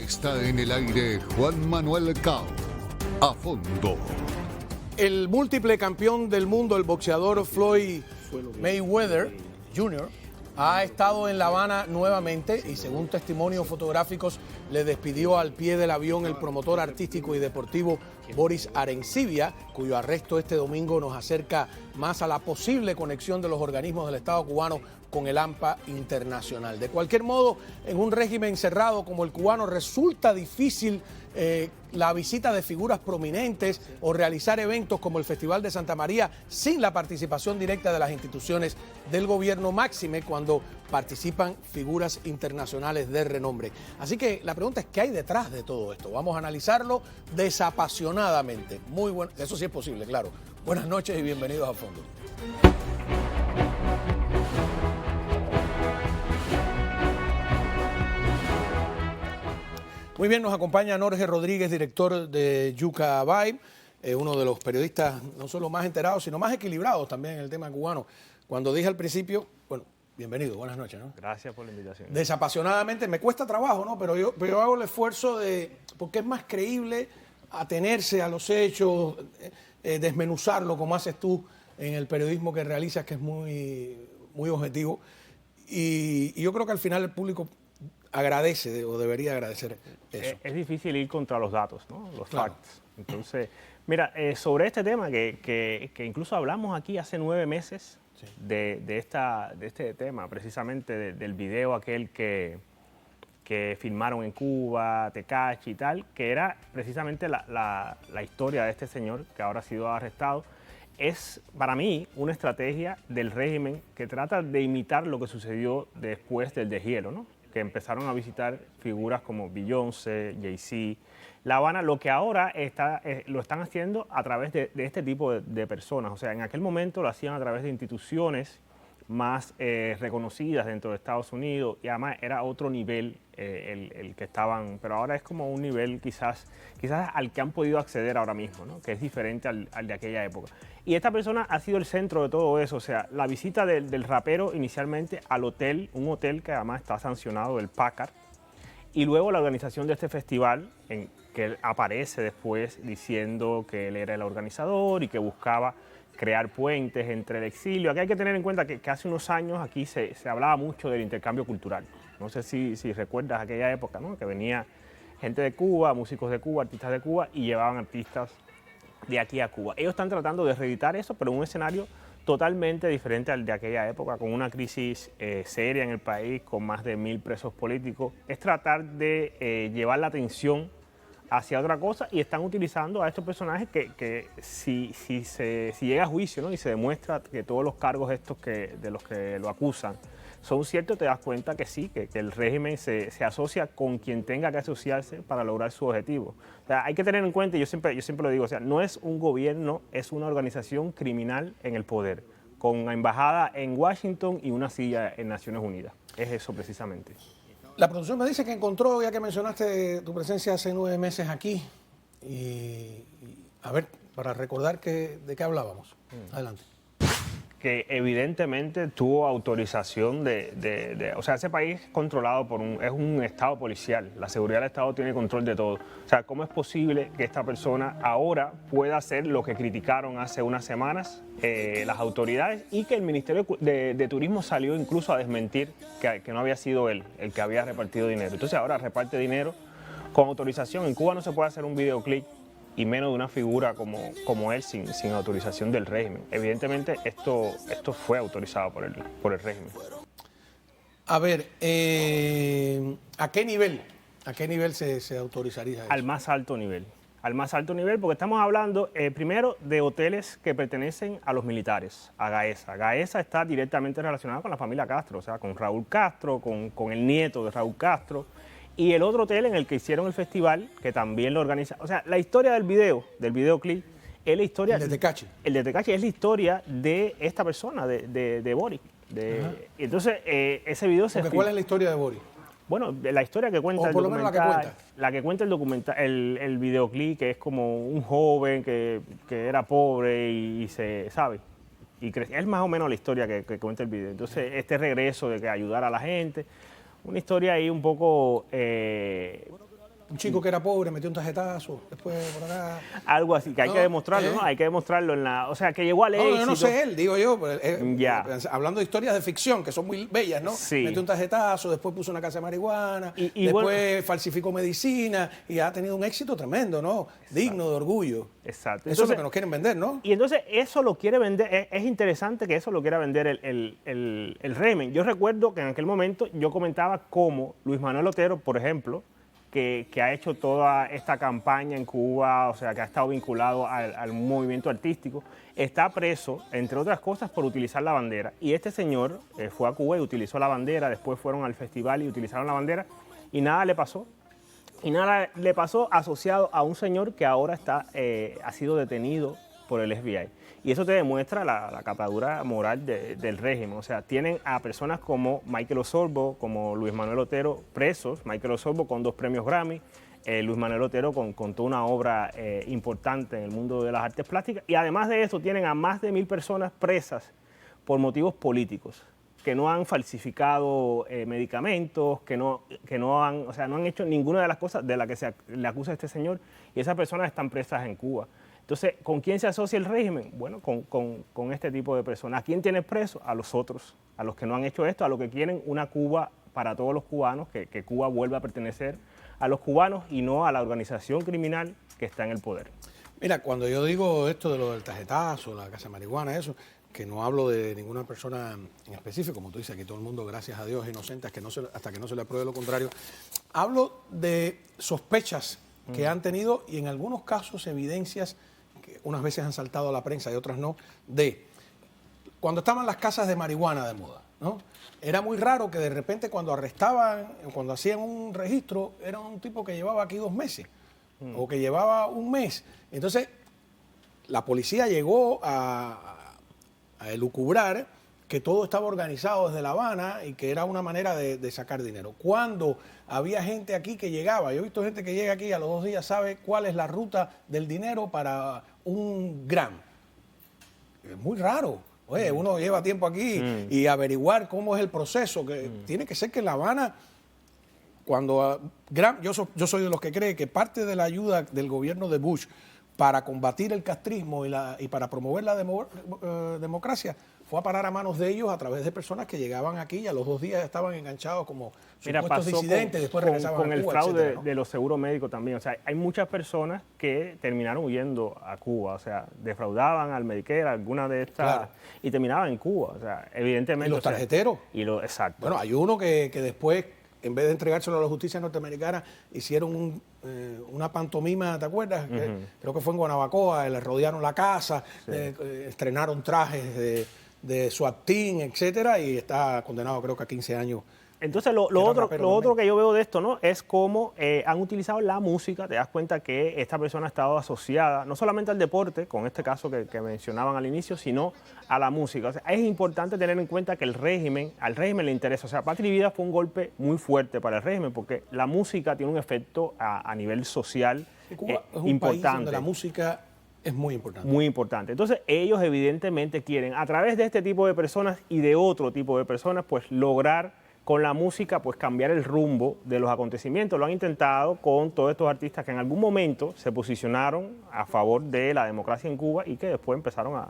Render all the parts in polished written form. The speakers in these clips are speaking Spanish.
Está en el aire Juan Manuel Cao. A fondo. El múltiple campeón del mundo, el boxeador Floyd Mayweather Jr., ha estado en La Habana nuevamente y según testimonios fotográficos le despidió al pie del avión el promotor artístico y deportivo Boris Arencibia, cuyo arresto este domingo nos acerca más a la posible conexión de los organismos del Estado cubano con el AMPA internacional. De cualquier modo, en un régimen cerrado como el cubano resulta difícil la visita de figuras prominentes o realizar eventos como el Festival de Santa María sin la participación directa de las instituciones del gobierno, máxime cuando participan figuras internacionales de renombre. Así que la pregunta es, ¿qué hay detrás de todo esto? Vamos a analizarlo desapasionadamente. Muy bueno, eso sí es posible, claro. Buenas noches y bienvenidos a Fondo. Muy bien, nos acompaña Norge Rodríguez, director de Yuca Vibe, uno de los periodistas no solo más enterados, sino más equilibrados también en el tema cubano. Cuando dije al principio, bueno, bienvenido, buenas noches, ¿no? Gracias por la invitación. Desapasionadamente, me cuesta trabajo, ¿no? Pero yo hago el esfuerzo porque es más creíble atenerse a los hechos, desmenuzarlo como haces tú en el periodismo que realizas, que es muy objetivo. Y yo creo que al final el público agradece o debería agradecer eso. Es difícil ir contra los datos, ¿no? Los Claro. facts. Entonces, mira, sobre este tema que incluso hablamos aquí hace 9 meses Sí. de este tema, precisamente del video aquel que filmaron en Cuba, Tecachi y tal, que era precisamente la historia de este señor que ahora ha sido arrestado. Es, para mí, una estrategia del régimen que trata de imitar lo que sucedió después del deshielo, ¿no? Que empezaron a visitar figuras como Beyoncé, Jay-Z, La Habana, lo que ahora lo están haciendo a través de este tipo de personas. O sea, en aquel momento lo hacían a través de instituciones más reconocidas dentro de Estados Unidos y además era otro nivel el que estaban, pero ahora es como un nivel quizás al que han podido acceder ahora mismo, ¿no? Que es diferente al de aquella época. Y esta persona ha sido el centro de todo eso, o sea, la visita del rapero inicialmente al hotel, un hotel que además está sancionado del PACAR, y luego la organización de este festival, en que él aparece después diciendo que él era el organizador y que buscaba crear puentes entre el exilio. Aquí hay que tener en cuenta que hace unos años aquí se hablaba mucho del intercambio cultural. No sé si recuerdas aquella época, ¿no? Que venía gente de Cuba, músicos de Cuba, artistas de Cuba y llevaban artistas de aquí a Cuba. Ellos están tratando de reeditar eso, pero en un escenario totalmente diferente al de aquella época, con una crisis seria en el país, con más de 1000 presos políticos. Es tratar de llevar la atención hacia otra cosa y están utilizando a estos personajes que si llega a juicio, ¿no? Y se demuestra que todos los cargos estos de los que lo acusan son ciertos, te das cuenta que sí, que el régimen se asocia con quien tenga que asociarse para lograr su objetivo. O sea, hay que tener en cuenta, y yo siempre lo digo, o sea, no es un gobierno, es una organización criminal en el poder, con la embajada en Washington y una silla en Naciones Unidas. Es eso precisamente. La producción me dice que encontró, ya que mencionaste tu presencia hace 9 meses aquí, y a ver, para recordar de qué hablábamos. Adelante. Que evidentemente tuvo autorización o sea, ese país es controlado es un estado policial, la seguridad del estado tiene control de todo. O sea, ¿cómo es posible que esta persona ahora pueda hacer lo que criticaron hace unas semanas las autoridades y que el Ministerio de Turismo salió incluso a desmentir que no había sido él el que había repartido dinero? Entonces ahora reparte dinero con autorización. En Cuba no se puede hacer un videoclip y menos de una figura como él sin autorización del régimen. Evidentemente esto fue autorizado por el régimen. A ver, ¿a qué nivel se autorizaría eso? Al más alto nivel. Al más alto nivel, porque estamos hablando primero de hoteles que pertenecen a los militares, a Gaesa. Gaesa está directamente relacionado con la familia Castro, o sea, con Raúl Castro, con el nieto de Raúl Castro. Y el otro hotel en el que hicieron el festival, que también lo organiza. O sea, la historia del videoclip, es la historia... El de Tecachi. El de Tecachi es la historia de esta persona, de Boris. Entonces, ese video se... ¿Cuál es la historia de Boris? Bueno, la historia que cuenta O el por lo menos documental... La que cuenta el documental, el videoclip, que es como un joven que era pobre y se... ¿sabe? Y es más o menos la historia que cuenta el video. Entonces, este regreso de que ayudar a la gente... Una historia ahí un poco Un chico que era pobre metió un tarjetazo, después por acá. Algo así, que hay que demostrarlo, ¿no? Hay que demostrarlo en la... O sea, que llegó al éxito. No, yo no sé él, digo yo. Ya. Hablando de historias de ficción, que son muy bellas, ¿no? Sí. Metió un tarjetazo, después puso una casa de marihuana, Y después bueno, falsificó medicina y ha tenido un éxito tremendo, ¿no? Digno de orgullo. exacto. Eso es lo que nos quieren vender, ¿no? Y entonces eso lo quiere vender, es interesante que eso lo quiera vender el régimen. Yo recuerdo que en aquel momento yo comentaba cómo Luis Manuel Otero, por ejemplo, que ha hecho toda esta campaña en Cuba, o sea, que ha estado vinculado al movimiento artístico, está preso, entre otras cosas, por utilizar la bandera. Y este señor fue a Cuba y utilizó la bandera, después fueron al festival y utilizaron la bandera, y nada le pasó. Y nada le pasó asociado a un señor que ahora ha sido detenido por el FBI. Y eso te demuestra la capadura moral del régimen. O sea, tienen a personas como Michael Osorbo, como Luis Manuel Otero presos. Michael Osorbo con 2 premios Grammy. Luis Manuel Otero con toda una obra importante en el mundo de las artes plásticas. Y además de eso, tienen a más de 1000 personas presas por motivos políticos, que no han falsificado medicamentos, que no han hecho ninguna de las cosas de las que se le acusa a este señor, y esas personas están presas en Cuba. Entonces, ¿con quién se asocia el régimen? Bueno, con este tipo de personas. ¿A quién tiene preso? A los otros, a los que no han hecho esto, a los que quieren una Cuba para todos los cubanos, que Cuba vuelva a pertenecer a los cubanos y no a la organización criminal que está en el poder. Mira, cuando yo digo esto de lo del tarjetazo, la casa de marihuana, eso, que no hablo de ninguna persona en específico, como tú dices, aquí todo el mundo, gracias a Dios, es inocente hasta que no se le apruebe lo contrario. Hablo de sospechas que han tenido y en algunos casos evidencias que unas veces han saltado a la prensa y otras no, de cuando estaban las casas de marihuana de moda, ¿no? Era muy raro que de repente cuando arrestaban, cuando hacían un registro, era un tipo que llevaba aquí 2 meses o que llevaba 1 mes. Entonces, la policía llegó a elucubrar que todo estaba organizado desde La Habana y que era una manera de sacar dinero. Cuando había gente aquí que llegaba, yo he visto gente que llega aquí a los 2 días, sabe cuál es la ruta del dinero para 1 gramo. Es muy raro. Oye, uno lleva tiempo aquí y averiguar cómo es el proceso. Que tiene que ser que en La Habana, cuando yo soy de los que cree que parte de la ayuda del gobierno de Bush para combatir el castrismo y para promover la democracia fue a parar a manos de ellos a través de personas que llegaban aquí y a los 2 días estaban enganchados como supuestos disidentes, después regresaban a Cuba, con el fraude, etcétera, ¿no? de los seguros médicos también. O sea, hay muchas personas que terminaron huyendo a Cuba, o sea, defraudaban al Medicare, alguna de estas, Claro. y terminaban en Cuba. O sea, evidentemente... Y los tarjeteros. Exacto. Bueno, hay uno que después, en vez de entregárselo a la justicia norteamericana, hicieron una pantomima, ¿te acuerdas? Creo que fue en Guanabacoa, le rodearon la casa, estrenaron trajes de SWAT team, etcétera, y está condenado creo que a 15 años. Entonces, lo otro que yo veo de esto, ¿no?, es cómo han utilizado la música. Te das cuenta que esta persona ha estado asociada no solamente al deporte, con este caso que mencionaban al inicio, sino a la música. O sea, es importante tener en cuenta que al régimen le interesa. O sea, Patri Vida fue un golpe muy fuerte para el régimen porque la música tiene un efecto a nivel social Cuba es un importante. país donde la música es muy importante. Muy importante. Entonces, ellos evidentemente quieren, a través de este tipo de personas y de otro tipo de personas, pues lograr con la música pues cambiar el rumbo de los acontecimientos. Lo han intentado con todos estos artistas que en algún momento se posicionaron a favor de la democracia en Cuba y que después empezaron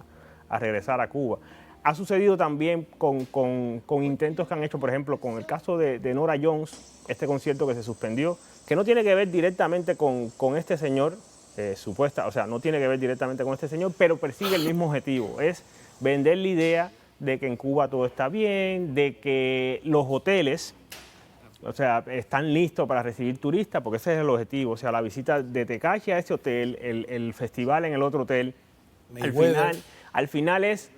a regresar a Cuba. Ha sucedido también con intentos que han hecho, por ejemplo, con el caso de Norah Jones, este concierto que se suspendió, que no tiene que ver directamente con este señor, o sea, no tiene que ver directamente con este señor, pero persigue el mismo objetivo, es vender la idea de que en Cuba todo está bien, de que los hoteles, o sea, están listos para recibir turistas, porque ese es el objetivo, o sea, la visita de Tekashi a ese hotel, el festival en el otro hotel, al final es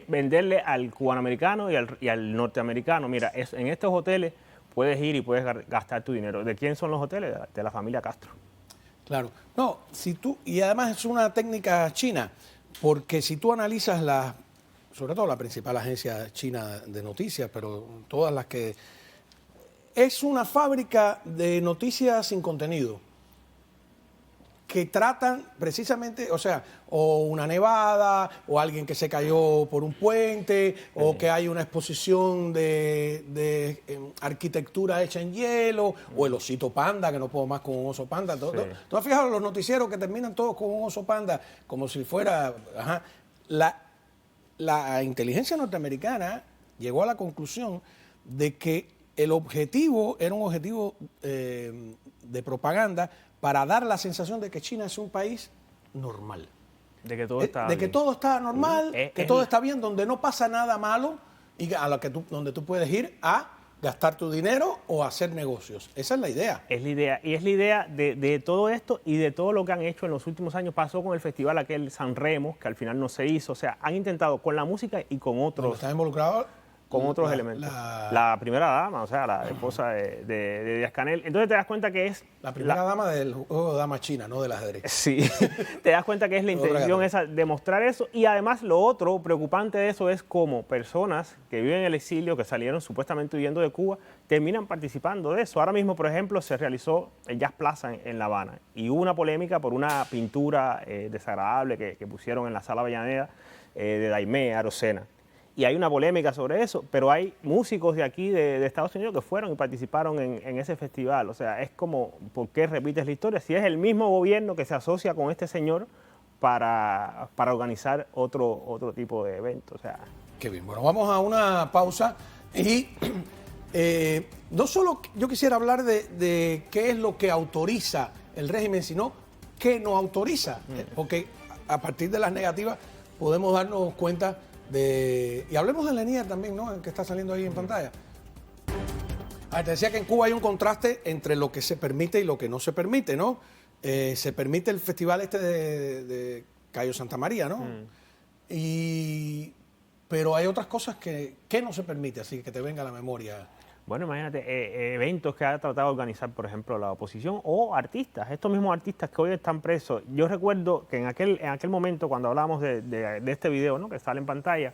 venderle al cubanoamericano y al norteamericano, mira, en estos hoteles puedes ir y puedes gastar tu dinero. ¿De quién son los hoteles? De la familia Castro. Claro. No, y además es una técnica china, porque si tú analizas sobre todo la principal agencia china de noticias, pero todas las que... Es una fábrica de noticias sin contenido, que tratan precisamente, o sea, o una nevada, o alguien que se cayó por un puente, o que hay una exposición de arquitectura hecha en hielo, o el osito panda, que no puedo más con un oso panda. ¿Tú has fijado los noticieros que terminan todos con un oso panda, como si fuera... Ajá. La inteligencia norteamericana llegó a la conclusión de que el objetivo era un objetivo de propaganda para dar la sensación de que China es un país normal. De que todo está de que bien. todo está normal, que todo está bien, donde no pasa nada malo y a lo que donde tú puedes ir a gastar tu dinero o hacer negocios. Esa es la idea. Es la idea. Y es la idea de todo esto y de todo lo que han hecho en los últimos años. Pasó con el festival aquel San Remo, que al final no se hizo. O sea, han intentado con la música y con otros... Están involucrados con otros elementos. La primera dama, o sea, la esposa de Díaz-Canel. Entonces te das cuenta que es... La primera dama del juego de dama china, no del ajedrez. Sí, te das cuenta que es la intención esa de mostrar eso. Y además lo otro preocupante de eso es cómo personas que viven en el exilio, que salieron supuestamente huyendo de Cuba, terminan participando de eso. Ahora mismo, por ejemplo, se realizó el Jazz Plaza en La Habana y hubo una polémica por una pintura desagradable que pusieron en la Sala Avellaneda de Daimé Arocena. Y hay una polémica sobre eso, pero hay músicos de aquí, de Estados Unidos, que fueron y participaron en ese festival. O sea, es como, ¿por qué repites la historia? Si es el mismo gobierno que se asocia con este señor para organizar otro tipo de evento. O sea. Qué bien. Bueno, vamos a una pausa y no solo yo quisiera hablar de qué es lo que autoriza el régimen, sino qué no autoriza. Porque a partir de las negativas podemos darnos cuenta y hablemos de Lanier también, ¿no? El que está saliendo ahí en pantalla. Te decía que en Cuba hay un contraste entre lo que se permite y lo que no se permite, ¿no? Se permite el festival de Cayo Santa María, ¿no? Pero hay otras cosas que no se permite, así que te venga a la memoria. Bueno, imagínate, eventos que ha tratado de organizar, por ejemplo, la oposición o artistas, estos mismos artistas que hoy están presos. Yo recuerdo que en aquel momento, cuando hablábamos de este video, ¿no?, que sale en pantalla,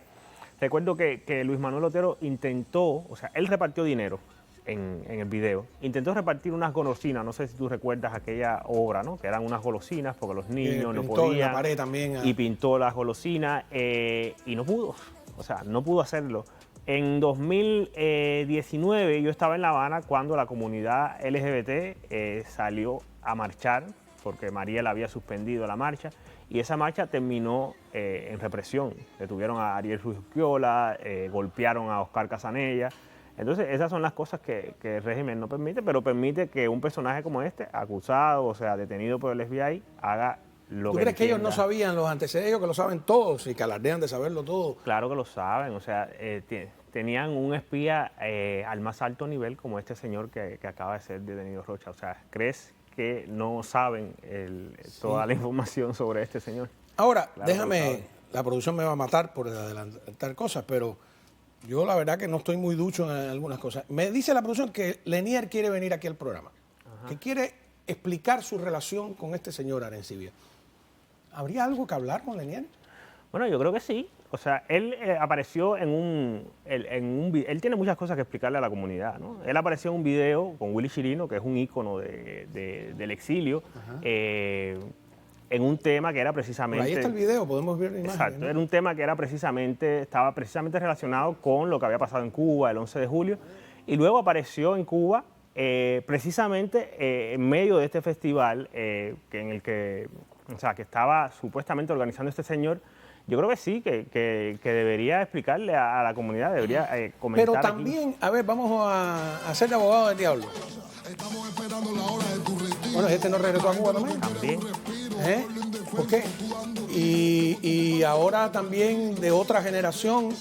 recuerdo que Luis Manuel Otero intentó, o sea, él repartió dinero en el video, intentó repartir unas golosinas, no sé si tú recuerdas aquella obra, ¿no?, que eran unas golosinas porque los niños no podían. En la pared también. Y pintó las golosinas y no pudo, o sea, no pudo hacerlo. En 2019 yo estaba en La Habana cuando la comunidad LGBT salió a marchar porque Mariel había suspendido la marcha y esa marcha terminó en represión. Detuvieron a Ariel Ruiz Urquiola, golpearon a Oscar Casanella. Entonces esas son las cosas que el régimen no permite, pero permite que un personaje como este, acusado, o sea, detenido por el FBI, haga lo que ¿Tú crees que ellos entienda. no sabían los antecedentes, ellos que lo saben todos y que alardean de saberlo todo? Claro que lo saben, o sea, tenían un espía al más alto nivel como este señor que acaba de ser detenido, Rocha. O sea, ¿crees que no saben toda la información sobre este señor? Ahora, Claro, déjame, la producción me va a matar por adelantar cosas, pero yo la verdad que no estoy muy ducho en algunas cosas. Me dice la producción que Lanier quiere venir aquí al programa, que quiere explicar su relación con este señor Arencibia. ¿Habría algo que hablar con Lanier? Bueno, yo creo que sí. O sea, él apareció en un video. Él tiene muchas cosas que explicarle a la comunidad, ¿no? Él apareció en un video con Willy Chirino, que es un ícono del exilio, en un tema que era precisamente... Por ahí está el video, podemos ver la imagen. Exacto, ¿no? era un tema que estaba precisamente relacionado con lo que había pasado en Cuba el 11 de julio. Y luego apareció en Cuba precisamente en medio de este festival en el que estaba supuestamente organizando este señor. Yo creo que sí, que debería explicarle a la comunidad, debería comentar. Pero también, aquí. a ver, vamos a hacer de abogado del diablo. Estamos esperando la hora de tu retiro. Bueno, este no regresó a Cuba también. También. ¿Por qué? Y ahora también de otra generación,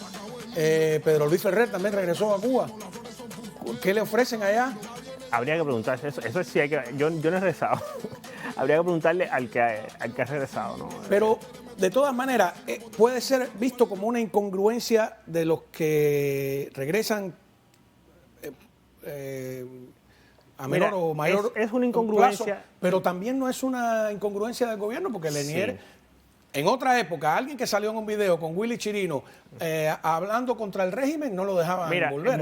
Pedro Luis Ferrer también regresó a Cuba. ¿Qué le ofrecen allá? Habría que preguntarse eso sí hay que... Yo no he regresado. Habría que preguntarle al que ha regresado, ¿no? Pero de todas maneras, puede ser visto como una incongruencia de los que regresan a menor o mayor es una incongruencia. plazo, pero también no es una incongruencia del gobierno, porque Lanier En otra época, alguien que salió en un video con Willy Chirino hablando contra el régimen, no lo dejaban volver.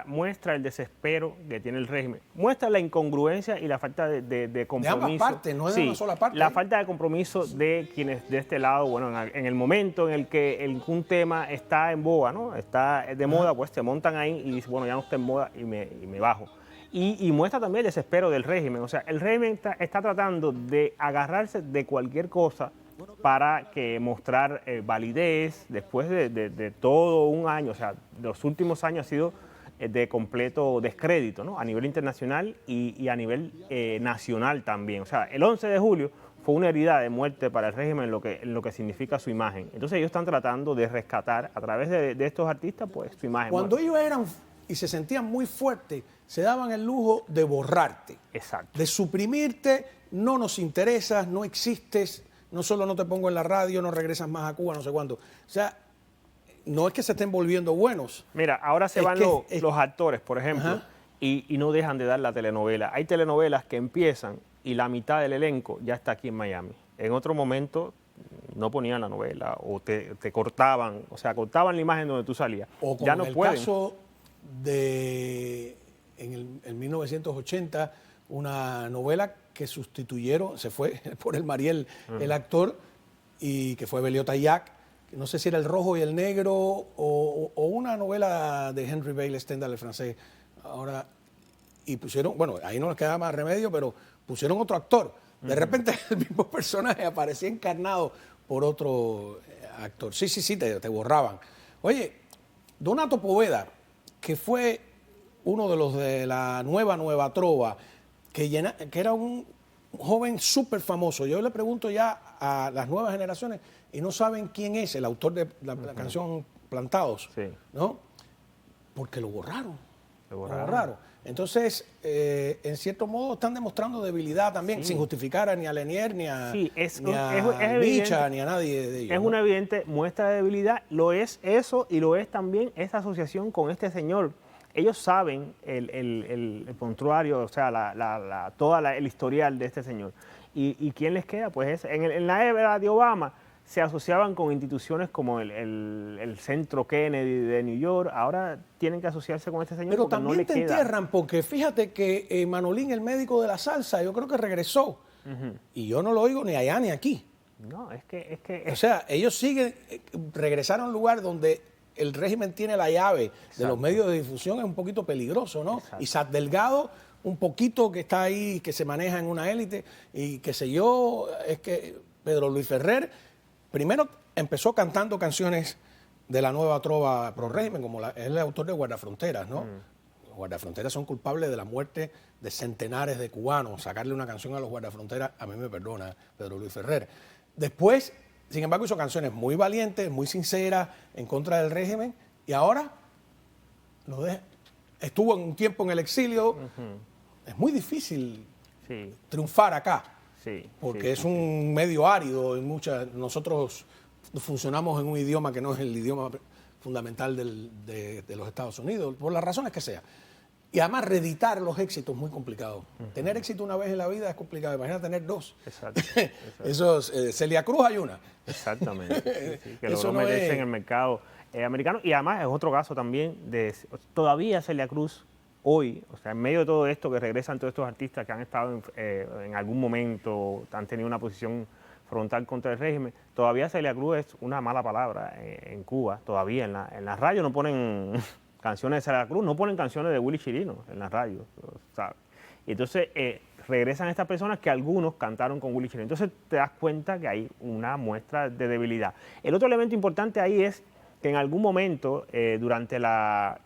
Muestra el desespero que tiene el régimen. Muestra la incongruencia y la falta de compromiso. De ambas partes, no es de una sola parte. La falta de compromiso de quienes de este lado, bueno, en el momento en el que un tema está en boga, ¿no? Está de moda, pues se montan ahí y dicen, bueno, ya no está en moda y me bajo. Y muestra también el desespero del régimen. O sea, el régimen está tratando de agarrarse de cualquier cosa para mostrar validez después de todo un año. O sea, los últimos años ha sido de completo descrédito, ¿no? A nivel internacional y a nivel nacional también. O sea, el 11 de julio fue una herida de muerte para el régimen en lo que significa su imagen. Entonces ellos están tratando de rescatar a través de estos artistas pues su imagen. Cuando ellos eran y se sentían muy fuertes, se daban el lujo de borrarte. Exacto. De suprimirte, no nos interesas, no existes, no solo no te pongo en la radio, no regresas más a Cuba, no sé cuándo. O sea, no es que se estén volviendo buenos. Mira, ahora se van los actores, por ejemplo, y no dejan de dar la telenovela. Hay telenovelas que empiezan y la mitad del elenco ya está aquí en Miami. En otro momento no ponían la novela o te cortaban, o sea, cortaban la imagen donde tú salías. O como ya no en el pueden. caso de, en 1980, una novela que sustituyeron, se fue por el Mariel, el actor, y que fue Beliota Yack, no sé si era El Rojo y el Negro, o una novela de Henry Bale Stendhal, el francés. Ahora, y pusieron, bueno, ahí no les quedaba más remedio, pero pusieron otro actor. De repente el mismo personaje aparecía encarnado por otro actor. Sí, te borraban. Oye, Donato Poveda, que fue uno de los de la nueva trova, que era un joven súper famoso. Yo le pregunto ya a las nuevas generaciones y no saben quién es el autor de la canción Plantados, ¿no? Porque lo borraron. Lo borraron. Entonces, en cierto modo, están demostrando debilidad también, sin justificar ni a Lenier, ni a Micha, ni a nadie de ellos. Es una evidente muestra de debilidad. Lo es eso y lo es también esta asociación con este señor. Ellos saben el prontuario, o sea, el historial de este señor. ¿Y quién les queda? Pues en la era de Obama se asociaban con instituciones como el Centro Kennedy de New York. Ahora tienen que asociarse con este señor. Pero porque también no le te queda. entierran, porque fíjate que Manolín, el médico de la salsa, yo creo que regresó. Y yo no lo oigo ni allá ni aquí. No, es que o sea, ellos siguen, regresaron a un lugar donde el régimen tiene la llave de los medios de difusión, es un poquito peligroso, ¿no? Exacto. Isaac Delgado, un poquito que está ahí, que se maneja en una élite, y qué sé yo, es que Pedro Luis Ferrer, primero empezó cantando canciones de la nueva trova pro régimen, como es el autor de Guardafronteras, ¿no? Los Guardafronteras son culpables de la muerte de centenares de cubanos. Sacarle una canción a los Guardafronteras, a mí me perdona Pedro Luis Ferrer. Después, sin embargo, hizo canciones muy valientes, muy sinceras, en contra del régimen, y ahora estuvo un tiempo en el exilio. Es muy difícil triunfar acá, porque es un medio árido, y nosotros funcionamos en un idioma que no es el idioma fundamental de los Estados Unidos, por las razones que sea. Y además reeditar los éxitos es muy complicado. Tener éxito una vez en la vida es complicado. Imagina tener dos. Exacto. Eso Celia Cruz hay una. Exactamente. Que logró meterse en el mercado americano. Y además es otro caso también todavía Celia Cruz hoy, o sea, en medio de todo esto que regresan todos estos artistas que han estado en algún momento, han tenido una posición frontal contra el régimen, todavía Celia Cruz es una mala palabra en Cuba. Todavía en la radio no ponen canciones de Celia Cruz, no ponen canciones de Willy Chirino en la radio, ¿sabes? Y entonces regresan estas personas que algunos cantaron con Willy Chirino. Entonces te das cuenta que hay una muestra de debilidad. El otro elemento importante ahí es que en algún momento, durante la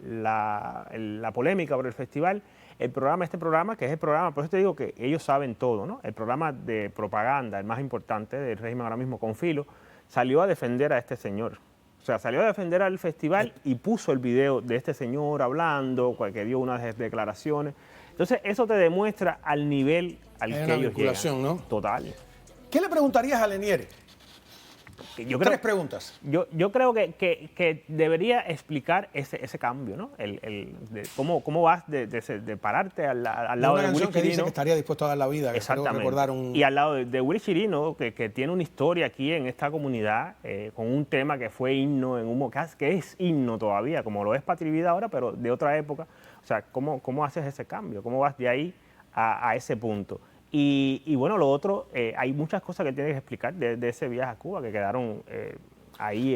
polémica por el festival, este programa, que es el programa, por eso te digo que ellos saben todo, ¿no? El programa de propaganda, el más importante del régimen ahora mismo, Confilo, salió a defender a este señor. O sea, salió a defender al festival y puso el video de este señor hablando, que dio unas declaraciones. Entonces, eso te demuestra al nivel al que ellos llegan. ¿No? Total. ¿Qué le preguntarías a Lenier? Yo creo, 3 preguntas. yo creo que debería explicar ese cambio, ¿no? De cómo vas de pararte al lado Una de Willy canción que dice Chirino. que estaría dispuesto a dar la vida. Que creo Exactamente. recordar un... Y al lado de Willy Chirino, que tiene una historia aquí en esta comunidad, con un tema que fue himno en un que es himno todavía, como lo es Patria y Vida ahora, pero de otra época. O sea, ¿cómo haces ese cambio? ¿Cómo vas de ahí a ese punto? Y bueno, lo otro, hay muchas cosas que tienes que explicar de ese viaje a Cuba que quedaron ahí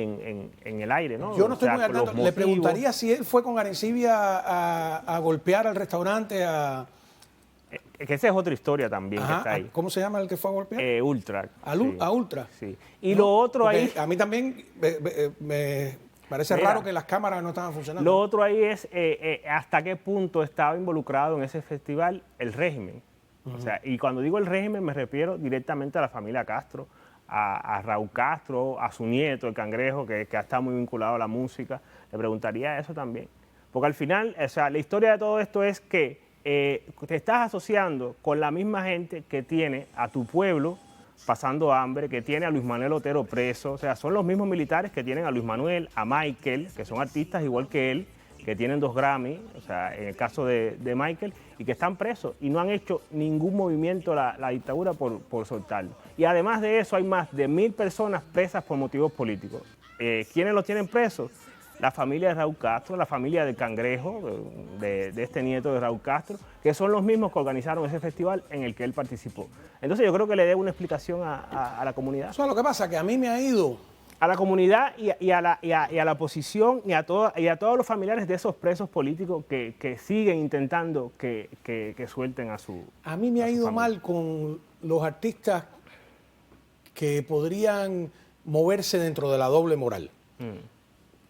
en el aire, ¿no? Yo no estoy O sea, muy al los tanto. Le motivos. preguntaría si él fue con Arencibia a golpear al restaurante, Que esa es otra historia también que está ahí. ¿cómo se llama el que fue a golpear? Ultra. A Ultra. Sí. Y No, lo otro porque ahí... A mí también me parece Mira, raro que las cámaras no estaban funcionando. Lo otro ahí es hasta qué punto estaba involucrado en ese festival el régimen. O sea, y cuando digo el régimen me refiero directamente a la familia Castro, a Raúl Castro, a su nieto, el Cangrejo, que ha estado muy vinculado a la música. Le preguntaría eso también. Porque al final, o sea, la historia de todo esto es que te estás asociando con la misma gente que tiene a tu pueblo pasando hambre, que tiene a Luis Manuel Otero preso. O sea, son los mismos militares que tienen a Luis Manuel, a Michael, que son artistas igual que él, que tienen 2 Grammy, o sea, en el caso de Michael, y que están presos y no han hecho ningún movimiento la dictadura por soltarlo. Y además de eso hay más de 1000 personas presas por motivos políticos. ¿Quiénes los tienen presos? La familia de Raúl Castro, la familia del Cangrejo, de este nieto de Raúl Castro, que son los mismos que organizaron ese festival en el que él participó. Entonces yo creo que le debe una explicación a la comunidad. Eso es lo que pasa, que a mí me ha ido... A la comunidad y a la oposición y a todos los familiares de esos presos políticos que siguen intentando que suelten a su A mí me ha ido familia. mal con los artistas que podrían moverse dentro de la doble moral.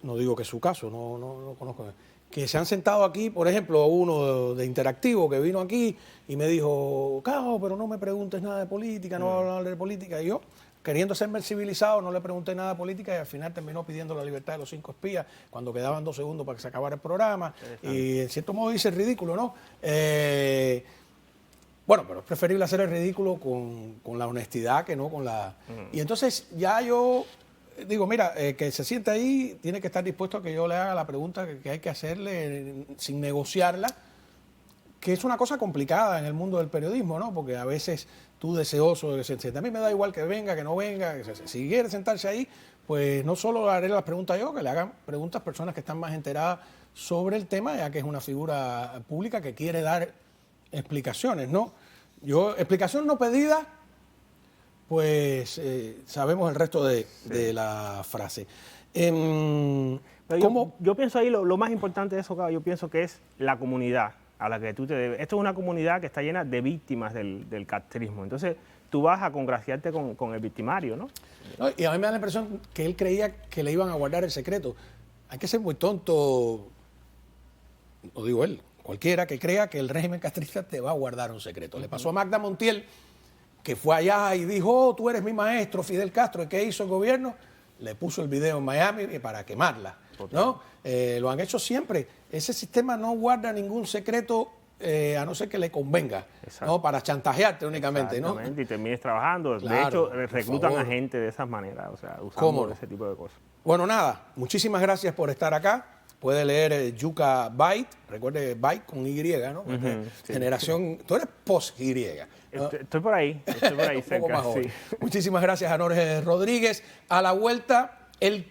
No digo que es su caso, no conozco. Que se han sentado aquí, por ejemplo, uno de Interactivo que vino aquí y me dijo, Cao, pero no me preguntes nada de política, no voy a hablar de política. Y yo, queriendo serme civilizado, no le pregunté nada de política y al final terminó pidiendo la libertad de los 5 espías cuando quedaban 2 segundos para que se acabara el programa. Y en cierto modo dice ridículo, ¿no? Bueno, pero es preferible hacer el ridículo con la honestidad que no con la... Y entonces ya yo digo, mira, que se sienta ahí, tiene que estar dispuesto a que yo le haga la pregunta que hay que hacerle sin negociarla, que es una cosa complicada en el mundo del periodismo, ¿no? Porque a veces tú deseoso de que se siente. A mí me da igual que venga, que no venga. Si quiere sentarse ahí, pues no solo le haré las preguntas yo, que le hagan preguntas personas que están más enteradas sobre el tema, ya que es una figura pública que quiere dar explicaciones, ¿no? Yo, explicación no pedida, pues sabemos el resto de la frase. Yo pienso ahí lo más importante de eso, Cao, yo pienso que es la comunidad a la que tú te debes. Esto es una comunidad que está llena de víctimas del castrismo. Entonces, tú vas a congraciarte con el victimario, ¿no? No, y a mí me da la impresión que él creía que le iban a guardar el secreto. Hay que ser muy tonto, lo digo él, cualquiera que crea que el régimen castrista te va a guardar un secreto. Le pasó a Magda Montiel, que fue allá y dijo, oh, tú eres mi maestro, Fidel Castro. ¿Y qué hizo el gobierno? Le puso el video en Miami para quemarla, ¿no? Lo han hecho siempre. Ese sistema no guarda ningún secreto a no ser que le convenga, ¿no? Para chantajearte únicamente, ¿no? Y termines trabajando. Claro, de hecho, por reclutan favor. a gente de esas maneras, o sea, ¿Cómo usando no? ese tipo de cosas. Bueno, nada, muchísimas gracias por estar acá. Puede leer Yuka Byte, recuerde Byte con Y, ¿no? Sí. Generación, tú eres post-Y. ¿no? Estoy por ahí Un poco cerca, más joven. sí. Muchísimas gracias a Norge Rodríguez. A la vuelta, el